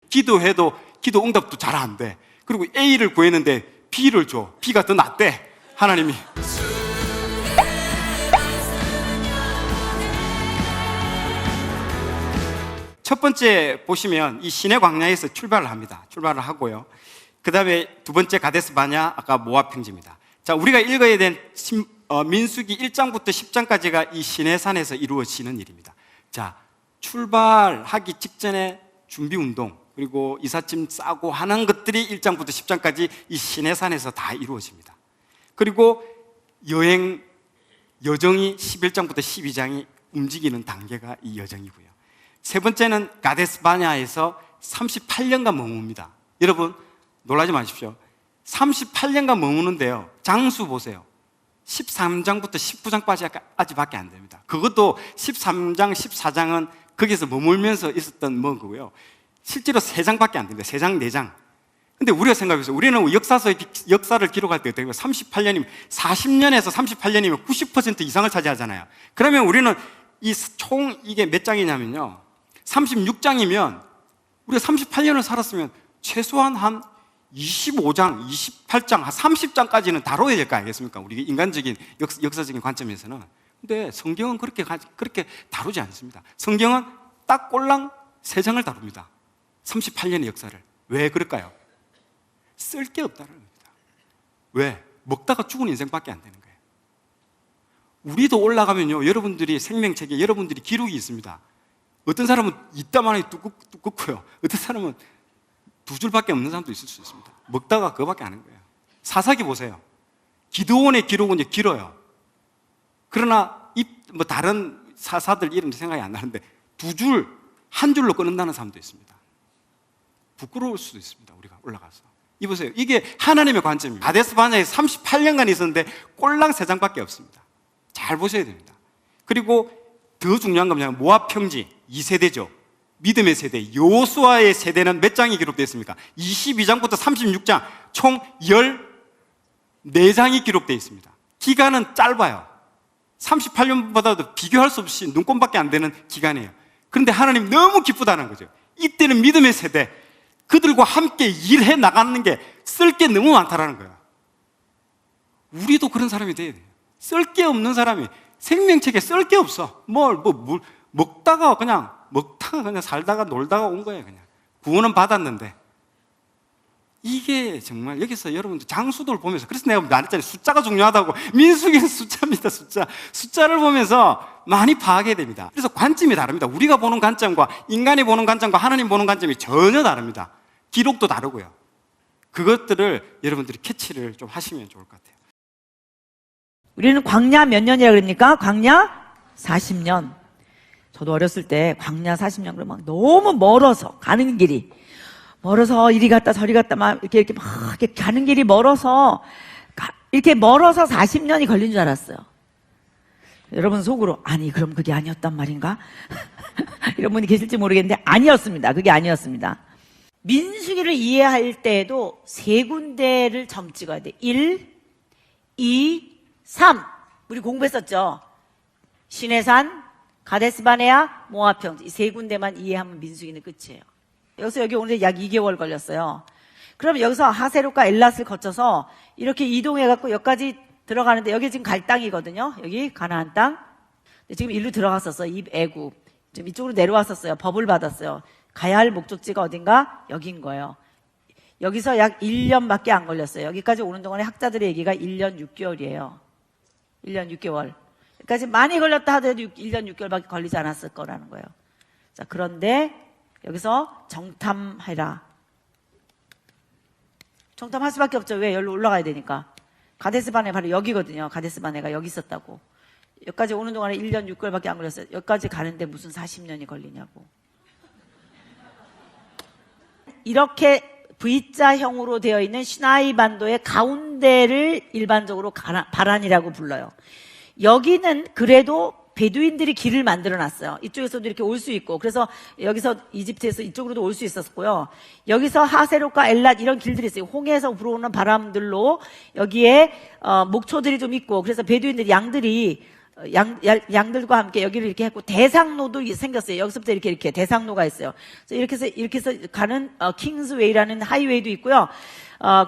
기도해도 기도 응답도 잘 안 돼. 그리고 A를 구했는데 B를 줘. B가 더 낫대, 하나님이. 첫 번째 보시면 이 시내 광야에서 출발을 합니다. 출발을 하고요. 그 다음에 두 번째 가데스 바냐, 아까 모압 평지입니다. 자, 우리가 읽어야 된 민수기 1장부터 10장까지가 이 시내산에서 이루어지는 일입니다. 자, 출발하기 직전에 준비 운동, 그리고 이삿짐 싸고 하는 것들이 1장부터 10장까지 이 시내산에서 다 이루어집니다. 그리고 여정이 11장부터 12장이 움직이는 단계가 이 여정이고요. 세 번째는 가데스 바냐에서 38년간 머뭅니다. 여러분 놀라지 마십시오. 38년간 머무는데요, 장수 보세요. 13장부터 19장까지밖에 안 됩니다. 그것도 13장, 14장은 거기서 머물면서 있었던 거고요. 실제로 3장밖에 안 됩니다. 3장, 4장. 근데 우리가 생각해보세요. 우리는 역사를 기록할 때 어떻게 38년이면 40년에서 38년이면 90% 이상을 차지하잖아요. 그러면 우리는 이게 몇 장이냐면요, 36장이면 우리가 38년을 살았으면 최소한 한 25장, 28장, 한 30장까지는 다뤄야 될 거 아니겠습니까? 우리 인간적인 역사적인 관점에서는. 근데 성경은 그렇게 다루지 않습니다. 성경은 딱 꼴랑 3장을 다룹니다. 38년의 역사를. 왜 그럴까요? 쓸 게 없다는 겁니다. 왜? 먹다가 죽은 인생밖에 안 되는 거예요. 우리도 올라가면요, 여러분들이 생명책에 여러분들이 기록이 있습니다. 어떤 사람은 이따만하게 두껍고요, 어떤 사람은 2줄밖에 없는 사람도 있을 수 있습니다. 먹다가 그거밖에 안 하는 거예요. 사사기 보세요. 기드온의 기록은 이제 길어요. 그러나 다른 사사들 이름 생각이 안 나는데 2줄, 1줄로 끊는다는 사람도 있습니다. 부끄러울 수도 있습니다. 우리가 올라가서. 이 보세요. 이게 하나님의 관점입니다. 가데스 바냐에 38년간 있었는데 꼴랑 3장밖에 없습니다. 잘 보셔야 됩니다. 그리고 더 중요한 건 뭐냐면 모압 평지 2세대죠. 믿음의 세대, 여호수아의 세대는 몇 장이 기록되어 있습니까? 22장부터 36장, 총 14장이 기록되어 있습니다. 기간은 짧아요. 38년보다도 비교할 수 없이 눈꼽밖에 안 되는 기간이에요. 그런데 하나님 너무 기쁘다는 거죠. 이때는 믿음의 세대, 그들과 함께 일해 나가는 게 쓸 게 너무 많다라는 거예요. 우리도 그런 사람이 돼야 돼요. 쓸 게 없는 사람이, 생명책에 쓸 게 없어. 먹다가 그냥 살다가 놀다가 온 거예요. 그냥 구원은 받았는데. 이게 정말 여기서 여러분들 장수들 보면서, 그래서 내가 말했잖아요, 숫자가 중요하다고. 민수기는 숫자입니다. 숫자를 보면서 많이 파악해야 됩니다. 그래서 관점이 다릅니다. 우리가 보는 관점과 인간이 보는 관점과 하나님 보는 관점이 전혀 다릅니다. 기록도 다르고요. 그것들을 여러분들이 캐치를 좀 하시면 좋을 것 같아요. 우리는 광야 몇 년이라 그럽니까? 광야 40년. 저도 어렸을 때 광야 40년 그러면 너무 멀어서, 가는 길이 멀어서 이리 갔다 저리 갔다 막 이렇게 가는 길이 멀어서, 이렇게 멀어서 40년이 걸린 줄 알았어요. 여러분 속으로, 아니 그럼 그게 아니었단 말인가? 이런 분이 계실지 모르겠는데 아니었습니다. 그게 아니었습니다. 민수기를 이해할 때에도 3군데를 점 찍어야 돼. 1, 2, 3. 우리 공부했었죠. 시내산, 가데스 바네아, 모압 평지. 이 3군데만 이해하면 민수기는 끝이에요. 여기 오늘 약 2개월 걸렸어요. 그럼 여기서 하세롯과 엘랏을 거쳐서 이렇게 이동해갖고 여기까지 들어가는데, 여기 지금 갈 땅이거든요. 여기 가나안 땅. 지금 일로 들어갔었어요. 이 애굽. 지금 이쪽으로 내려왔었어요. 법을 받았어요. 가야 할 목적지가 어딘가? 여긴 거예요. 여기서 약 1년밖에 안 걸렸어요. 여기까지 오는 동안에 학자들의 얘기가 1년 6개월이에요. 1년 6개월. 여기까지 많이 걸렸다 하더라도 1년 6개월밖에 걸리지 않았을 거라는 거예요. 자, 그런데 여기서 정탐해라. 정탐할 수밖에 없죠. 왜? 여기로 올라가야 되니까. 가데스 바네 바로 여기거든요. 가데스 바네가 여기 있었다고. 여기까지 오는 동안에 1년 6개월밖에 안 걸렸어요. 여기까지 가는데 무슨 40년이 걸리냐고. 이렇게 V자형으로 되어 있는 시나이 반도의 가운데를 일반적으로 바란이라고 불러요. 여기는 그래도 베두인들이 길을 만들어 놨어요. 이쪽에서도 이렇게 올 수 있고, 그래서 여기서 이집트에서 이쪽으로도 올 수 있었고요. 여기서 하세롯과 엘랏 이런 길들이 있어요. 홍해에서 불어오는 바람들로 여기에 목초들이 좀 있고, 그래서 베두인들이, 양들이 양들과 함께 여기를 이렇게 했고 대상로도 생겼어요. 여기서부터 이렇게 대상로가 있어요. 그래서 이렇게 해서 가는 킹스웨이라는 하이웨이도 있고요.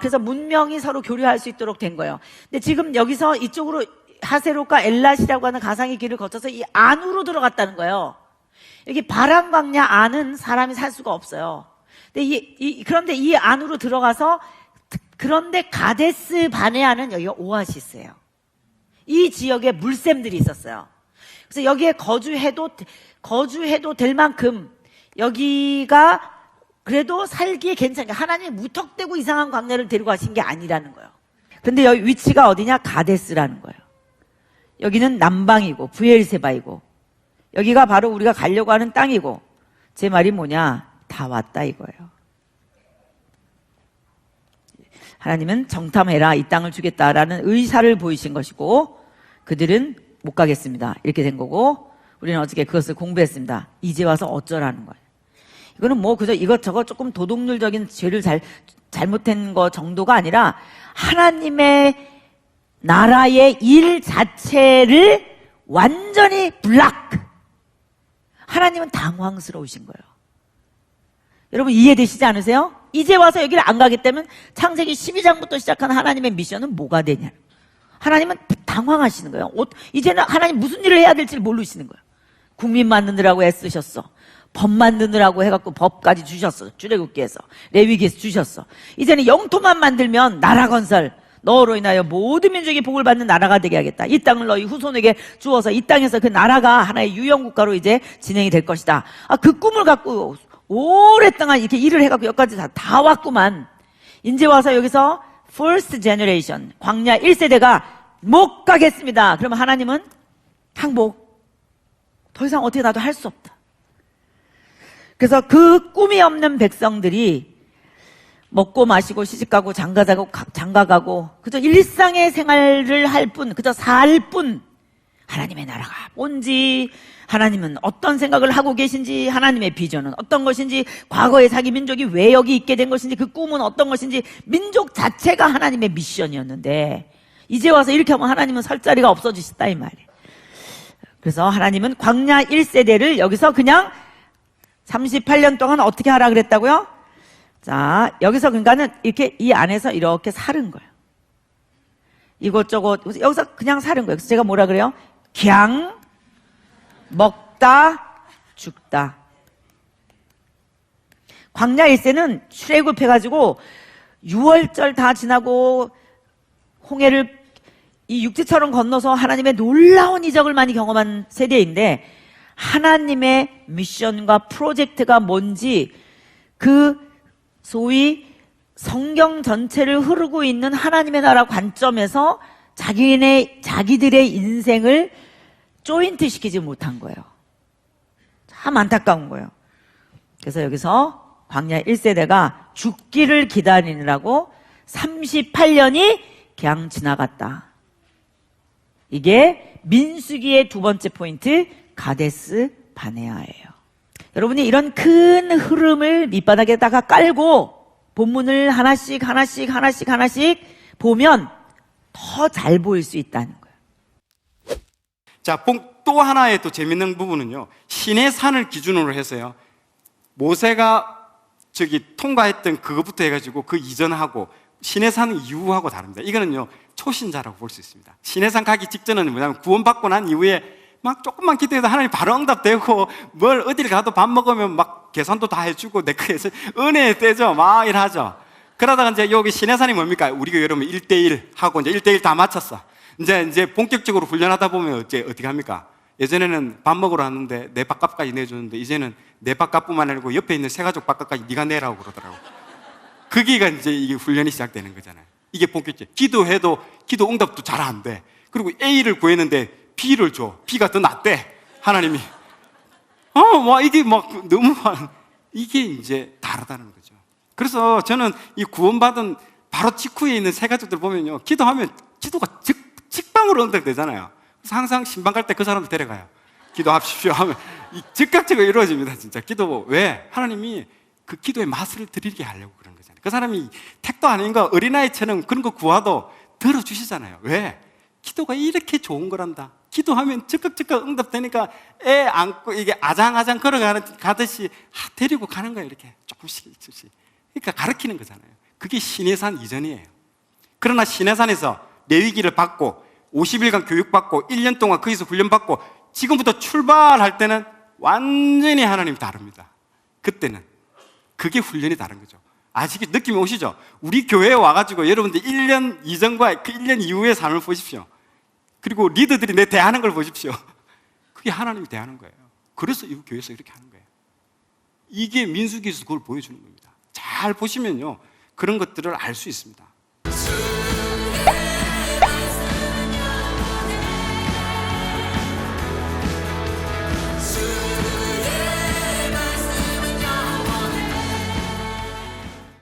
그래서 문명이 서로 교류할 수 있도록 된 거예요. 근데 지금 여기서 이쪽으로 하세롯과 엘랏이라고 하는 가상의 길을 거쳐서 이 안으로 들어갔다는 거예요. 여기 바람 광야 안은 사람이 살 수가 없어요. 근데 그런데 이 안으로 들어가서 그런데 가데스 바네아는 여기가 오아시스예요. 이 지역에 물샘들이 있었어요. 그래서 여기에 거주해도 될 만큼 여기가 그래도 살기에 괜찮게 하나님이 무턱대고 이상한 광야를 데리고 가신 게 아니라는 거예요. 근데 여기 위치가 어디냐? 가데스라는 거예요. 여기는 남방이고 브엘세바이고 여기가 바로 우리가 가려고 하는 땅이고 제 말이 뭐냐? 다 왔다 이거예요. 하나님은 정탐해라 이 땅을 주겠다라는 의사를 보이신 것이고 그들은 못 가겠습니다. 이렇게 된 거고 우리는 어저께 그것을 공부했습니다. 이제 와서 어쩌라는 거예요. 이거는 뭐 그저 이것저것 조금 도덕률적인 죄를 잘못한 거 정도가 아니라 하나님의 나라의 일 자체를 완전히 블락. 하나님은 당황스러우신 거예요. 여러분 이해되시지 않으세요? 이제 와서 여기를 안 가겠다면 창세기 12장부터 시작한 하나님의 미션은 뭐가 되냐? 하나님은 당황하시는 거예요. 이제는 하나님 무슨 일을 해야 될지 모르시는 거예요. 국민 만드느라고 애쓰셨어. 법 만드느라고 해갖고 법까지 주셨어. 출애굽기에서 레위기에서 주셨어. 이제는 영토만 만들면 나라 건설 너로 인하여 모든 민족이 복을 받는 나라가 되게 하겠다. 이 땅을 너희 후손에게 주어서 이 땅에서 그 나라가 하나의 유형국가로 이제 진행이 될 것이다. 그 꿈을 갖고 오랫동안 이렇게 일을 해갖고 여기까지 다 왔구만. 이제 와서 여기서 first generation 광야 1세대가 못 가겠습니다. 그러면 하나님은 항복. 더 이상 어떻게 나도 할 수 없다. 그래서 그 꿈이 없는 백성들이 먹고 마시고 시집가고 장가가고 그저 일상의 생활을 할 뿐, 그저 살 뿐. 하나님의 나라가 뭔지, 하나님은 어떤 생각을 하고 계신지, 하나님의 비전은 어떤 것인지, 과거에 자기 민족이 왜 여기 있게 된 것인지, 그 꿈은 어떤 것인지, 민족 자체가 하나님의 미션이었는데 이제 와서 이렇게 하면 하나님은 설 자리가 없어지셨다 이 말이에요. 그래서 하나님은 광야 1세대를 여기서 그냥 38년 동안 어떻게 하라 그랬다고요? 자, 여기서 그러니까는 이렇게 이 안에서 이렇게 사는 거예요. 이것저것 여기서 그냥 사는 거예요. 그래서 제가 뭐라 그래요? 그냥 먹다 죽다. 광야 1세는 출애굽해가지고 6월절 다 지나고 홍해를 이 육지처럼 건너서 하나님의 놀라운 이적을 많이 경험한 세대인데 하나님의 미션과 프로젝트가 뭔지 그 소위 성경 전체를 흐르고 있는 하나님의 나라 관점에서 자기들의 인생을 조인트 시키지 못한 거예요. 참 안타까운 거예요. 그래서 여기서 광야 1세대가 죽기를 기다리느라고 38년이 그냥 지나갔다. 이게 민수기의 두 번째 포인트 가데스 바네아예요. 여러분이 이런 큰 흐름을 밑바닥에다가 깔고 본문을 하나씩 보면 더 잘 보일 수 있다는 거예요. 자, 또 하나의 또 재밌는 부분은요, 신의 산을 기준으로 해서요, 모세가 통과했던 그것부터 해가지고 그 이전하고 신의 산 이후하고 다릅니다. 이거는요, 초신자라고 볼 수 있습니다. 신의 산 가기 직전은 뭐냐면 구원받고 난 이후에 막 조금만 기도해도 하나님 바로 응답되고, 뭘 어디를 가도 밥 먹으면 막 계산도 다 해주고, 내거에서 은혜의 때죠. 막 일하죠. 그러다가 이제 여기 신해산이 뭡니까? 우리가 여러분 1대1 하고 이제 1대1 다 맞췄어. 이제 본격적으로 훈련하다 보면 어떻게 합니까? 예전에는 밥 먹으러 왔는데 내 밥값까지 내주는데 이제는 내 밥값뿐만 아니고 옆에 있는 새 가족 밥값까지 네가 내라고 그러더라고. 거기가 이제 이게 훈련이 시작되는 거잖아요. 이게 본격적. 기도해도 기도 응답도 잘 안 돼. 그리고 A를 구했는데 B를 줘. B가 더 낫대. 하나님이. 이게 너무 이게 이제 다르다는 거죠. 그래서 저는 이 구원받은 바로 직후에 있는 새 가족들 보면요, 기도하면 기도가 직방으로 응답되잖아요. 그래서 항상 신방 갈 때 그 사람들 데려가요. 기도합시오 하면 즉각적으로 이루어집니다. 진짜 기도. 왜? 하나님이 그 기도의 맛을 드리게 하려고 그런 거잖아요. 그 사람이 택도 아닌 거 어린아이처럼 그런 거 구하도 들어주시잖아요. 왜? 기도가 이렇게 좋은 거란다. 기도하면 적극 응답되니까 애 안고 이게 아장아장 걸어가듯이 데리고 가는 거예요. 이렇게 조금씩. 그러니까 가르치는 거잖아요. 그게 시내산 이전이에요. 그러나 시내산에서 레위기를 받고 50일간 교육받고 1년 동안 거기서 훈련받고 지금부터 출발할 때는 완전히 하나님이 다릅니다. 그때는 그게 훈련이 다른 거죠. 아직 느낌이 오시죠? 우리 교회에 와가지고 여러분들 1년 이전과 그 1년 이후의 삶을 보십시오. 그리고 리더들이 내 대하는 걸 보십시오. 그게 하나님이 대하는 거예요. 그래서 이 교회에서 이렇게 하는 거예요. 이게 민수기에서 그걸 보여주는 겁니다. 잘 보시면요, 그런 것들을 알 수 있습니다.